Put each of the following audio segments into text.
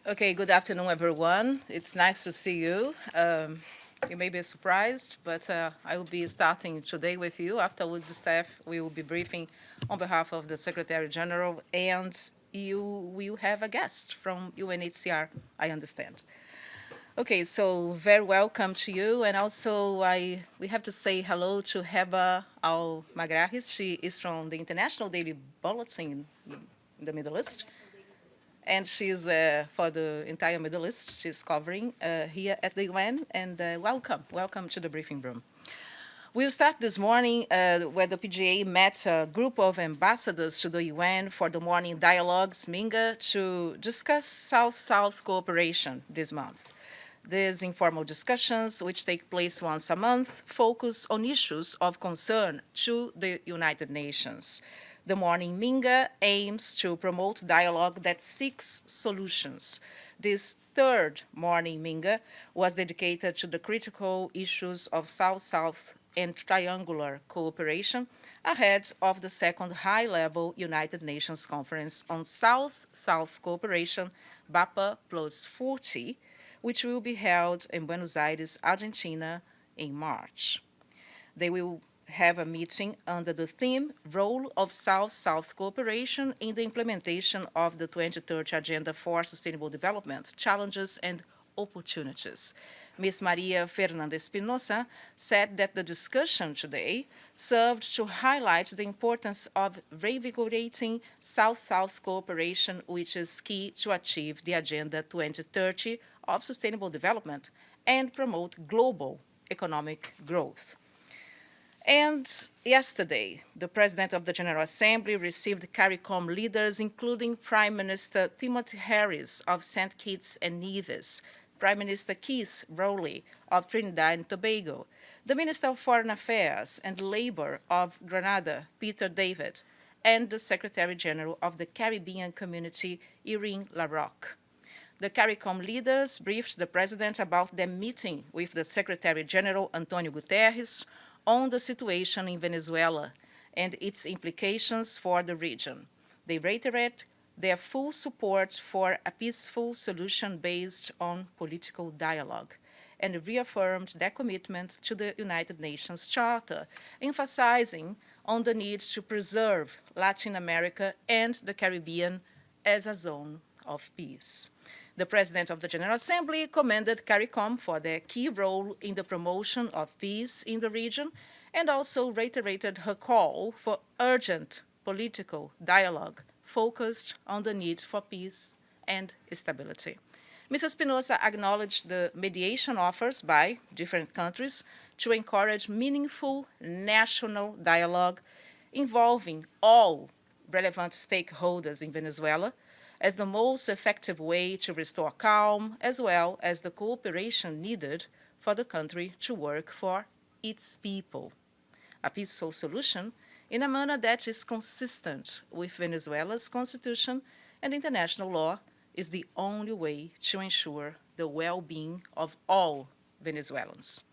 Okay, good afternoon, everyone. It's nice to see you. You may be surprised, but I will be starting today with you. Afterwards, the staff will be briefing on behalf of the Secretary General, and you will have a guest from UNHCR, I understand. Okay, so very welcome to you, and also we have to say hello to Heba Al-Magrahis. She is from the International Daily Bulletin in the Middle East. And she's for the entire Middle East. She's covering here at the UN. And welcome to the briefing room. We'll start this morning where the PGA met a group of ambassadors to the UN for the morning dialogues, Minga, to discuss South-South cooperation this month. These informal discussions, which take place once a month, focus on issues of concern to the United Nations. The Morning Minga aims to promote dialogue that seeks solutions. This third Morning Minga was dedicated to the critical issues of South-South and triangular cooperation ahead of the second high-level United Nations Conference on South-South Cooperation, BAPA plus 40, which will be held in Buenos Aires, Argentina, in March. They will have a meeting under the theme Role of South-South Cooperation in the Implementation of the 2030 Agenda for Sustainable Development, Challenges and Opportunities. Ms. María Fernanda Espinosa said that the discussion today served to highlight the importance of reinvigorating South-South cooperation, which is key to achieve the Agenda 2030 of Sustainable Development and promote global economic growth. And yesterday, the President of the General Assembly received CARICOM leaders, including Prime Minister Timothy Harris of St. Kitts and Nevis, Prime Minister Keith Rowley of Trinidad and Tobago, the Minister of Foreign Affairs and Labor of Grenada, Peter David, and the Secretary General of the Caribbean Community, Irene LaRocque. The CARICOM leaders briefed the President about their meeting with the Secretary General, Antonio Guterres, on the situation in Venezuela and its implications for the region. They reiterate their full support for a peaceful solution based on political dialogue and reaffirmed their commitment to the United Nations Charter, emphasizing on the need to preserve Latin America and the Caribbean as a zone of peace. The President of the General Assembly commended CARICOM for their key role in the promotion of peace in the region and also reiterated her call for urgent political dialogue focused on the need for peace and stability. Mrs. Espinosa acknowledged the mediation offers by different countries to encourage meaningful national dialogue involving all relevant stakeholders in Venezuela as the most effective way to restore calm, as well as the cooperation needed for the country to work for its people. A peaceful solution in a manner that is consistent with Venezuela's constitution and international law is the only way to ensure the well-being of all Venezuelans.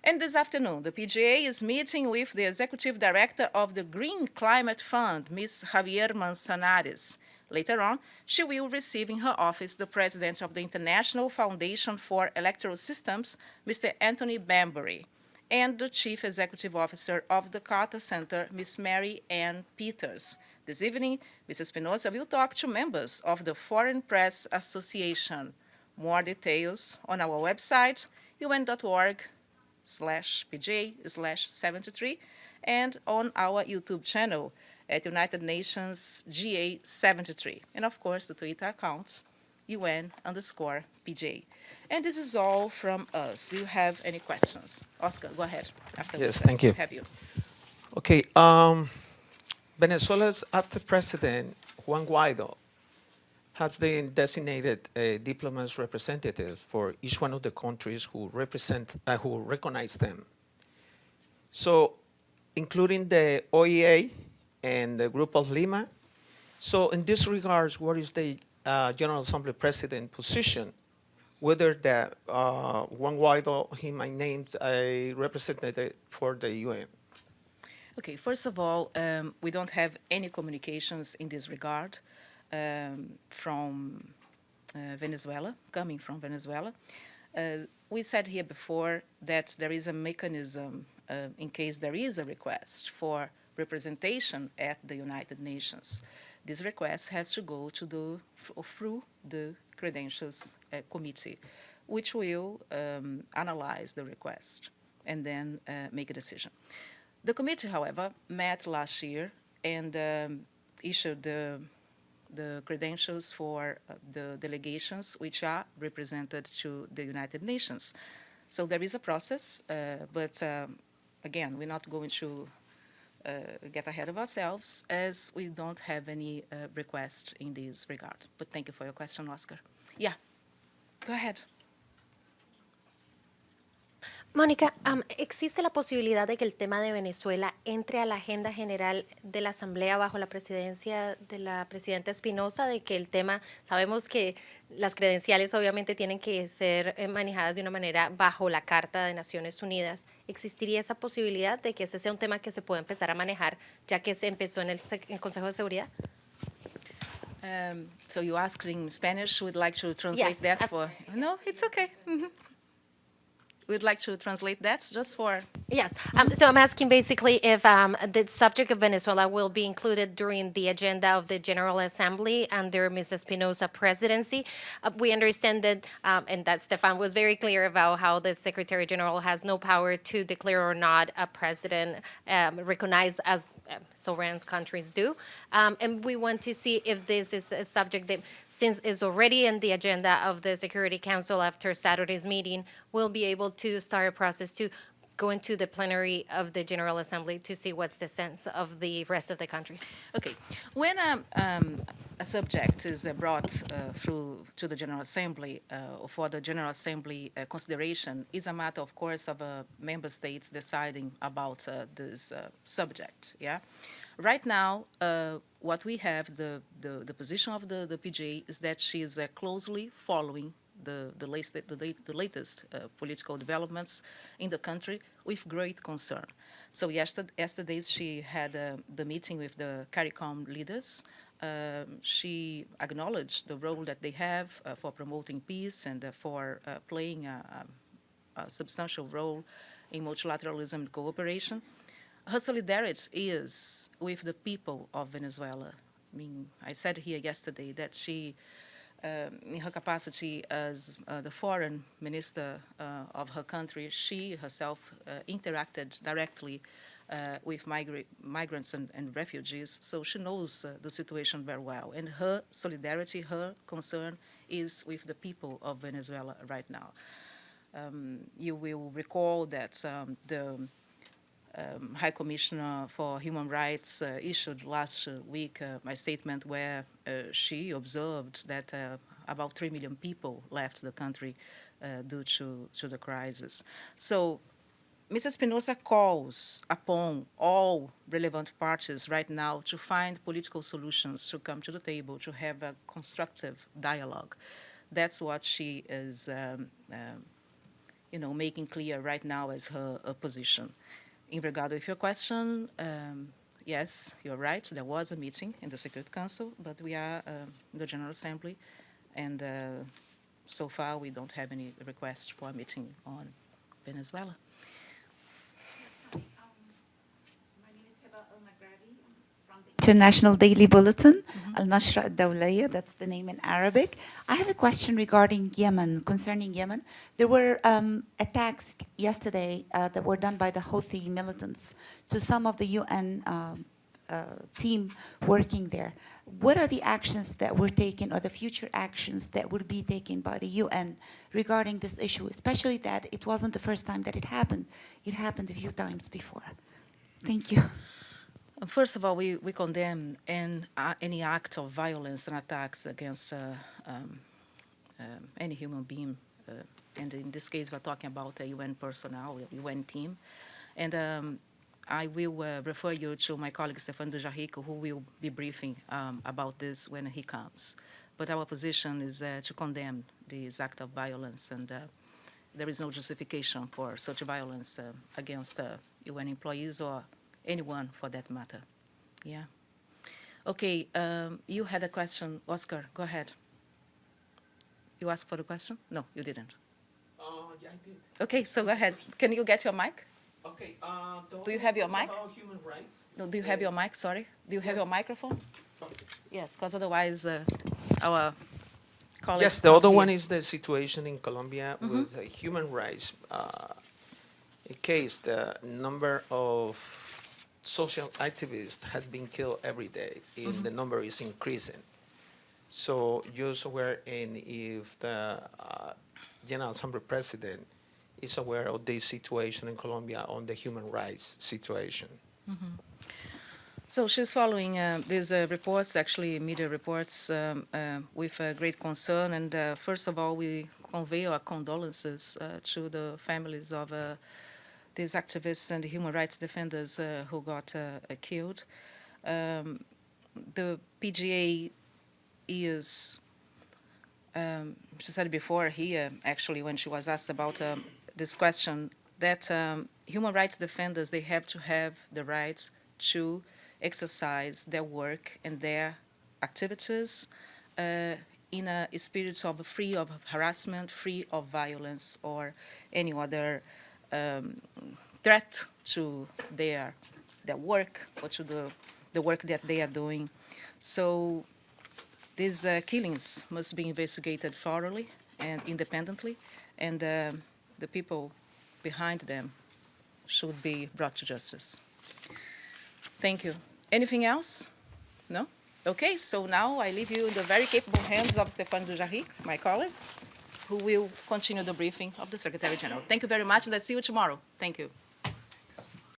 And this afternoon, the PGA is meeting with the Executive Director of the Green Climate Fund, Ms. Javier Manzanares. Later on, she will receive in her office the President of the International Foundation for Electoral Systems, Mr. Anthony Bambury, and the Chief Executive Officer of the Carter Center, Ms. Mary Ann Peters. This evening, Ms. Espinosa will talk to members of the Foreign Press Association. More details on our website, un.org/pj/73, and on our YouTube channel at United Nations GA73. And of course, the Twitter account, UN_PJ. And this is all from us. Do you have any questions? Oscar, go ahead. Yes, thank you. Have you. Okay, Venezuela's acting president, Juan Guaido, has been designated a diplomat's representative for each one of the countries who recognize them. So, including the OEA and the Group of Lima. So, in this regards, what is the General Assembly President position? Whether that Juan Guaido, he might name a representative for the UN. Okay, first of all, we don't have any communications in this regard from Venezuela, coming from Venezuela. We said here before that there is a mechanism in case there is a request for representation at the United Nations. This request has to go to through the Credentials Committee, which will analyze the request and then make a decision. The committee, however, met last year and issued the credentials for the delegations which are represented to the United Nations. So there is a process, but again, we're not going to get ahead of ourselves as we don't have any request in this regard. But thank you for your question, Oscar. Yeah, go ahead. Mónica, ¿existe la posibilidad de que el tema de Venezuela entre a la agenda general de la Asamblea bajo la presidencia de la presidenta Espinosa? De que el tema, sabemos que las credenciales obviamente tienen que ser manejadas de una manera bajo la Carta de Naciones Unidas. ¿Existiría esa posibilidad de que ese sea un tema que se pueda empezar a manejar ya que se empezó en el Consejo de Seguridad? So you asked in Spanish, would like to translate Yes. that for... No, it's okay. We'd like to translate that just for... Yes. So I'm asking basically if the subject of Venezuela will be included during the agenda of the General Assembly under Ms. Espinosa presidency. We understand that, and that Stefan was very clear about how the Secretary General has no power to declare or not a president recognized as sovereign countries do. And we want to see if this is a subject that, since is already in the agenda of the Security Council after Saturday's meeting, will be able to start a process to go into the plenary of the General Assembly to see what's the sense of the rest of the countries. Okay. When a subject is brought through to the General Assembly for the General Assembly consideration, is a matter, of course, of member states deciding about this subject. Yeah. Right now, what we have, the position of the PJ is that she is closely following the latest political developments in the country with great concern. So yesterday she had the meeting with the CARICOM leaders. She acknowledged the role that they have for promoting peace and for playing a substantial role in multilateralism and cooperation. Her solidarity is with the people of Venezuela. I mean, I said here yesterday that she, in her capacity as the foreign minister of her country, she herself interacted directly with migrants and refugees, so she knows the situation very well. And her solidarity, her concern is with the people of Venezuela right now. You will recall that the High Commissioner for Human Rights issued last week a statement where she observed that about 3 million people left the country due to the crisis. So Ms. Espinosa calls upon all relevant parties right now to find political solutions, to come to the table, to have a constructive dialogue. That's what she is making clear right now as her position. In regard with your question, yes, you're right. There was a meeting in the Security Council, but we are in the General Assembly, and so far we don't have any request for a meeting on Venezuela. International Daily Bulletin, Al-Nashra al-Dawliya, that's the name in Arabic. I have a question regarding Yemen, concerning Yemen. There were attacks yesterday that were done by the Houthi militants to some of the UN team working there. What are the actions that were taken or the future actions that will be taken by the UN regarding this issue, especially that it wasn't the first time that it happened. It happened a few times before. Thank you. First of all, we condemn any act of violence and attacks against any human being. And in this case, we're talking about a UN personnel, a UN team. And I will refer you to my colleague, Stefan Dujarric, who will be briefing about this when he comes. But our position is to condemn this act of violence, and there is no justification for such violence against UN employees or anyone for that matter. Yeah. Okay, you had a question. Oscar, go ahead. You asked for the question? No, you didn't. Yeah, I did. Okay, so go ahead. Can you get your mic? Okay. Do you have your mic? About human rights. No, do you have your mic? Sorry. Do you have your Yes. microphone? Oh. Yes, because otherwise our colleagues Yes, the can't other hear. one is the situation in Colombia with human rights. In case the number of social activists has been killed every day, and the number is increasing. So just aware, and if the General Assembly President is aware of this situation in Colombia on the human rights situation. So she's following these reports, actually media reports, with great concern. And first of all, we convey our condolences to the families of these activists and human rights defenders who got killed. The PGA is, she said before here, actually, when she was asked about this question, that human rights defenders, they have to have the right to exercise their work and their activities in a spirit of free of harassment, free of violence, or any other threat to their work or to the work that they are doing. So these killings must be investigated thoroughly and independently, and the people behind them should be brought to justice. Thank you. Anything else? No? Okay, so now I leave you in the very capable hands of Stéphane Dujarric, my colleague, who will continue the briefing of the Secretary General. Thank you very much, and I'll see you tomorrow. Thank you.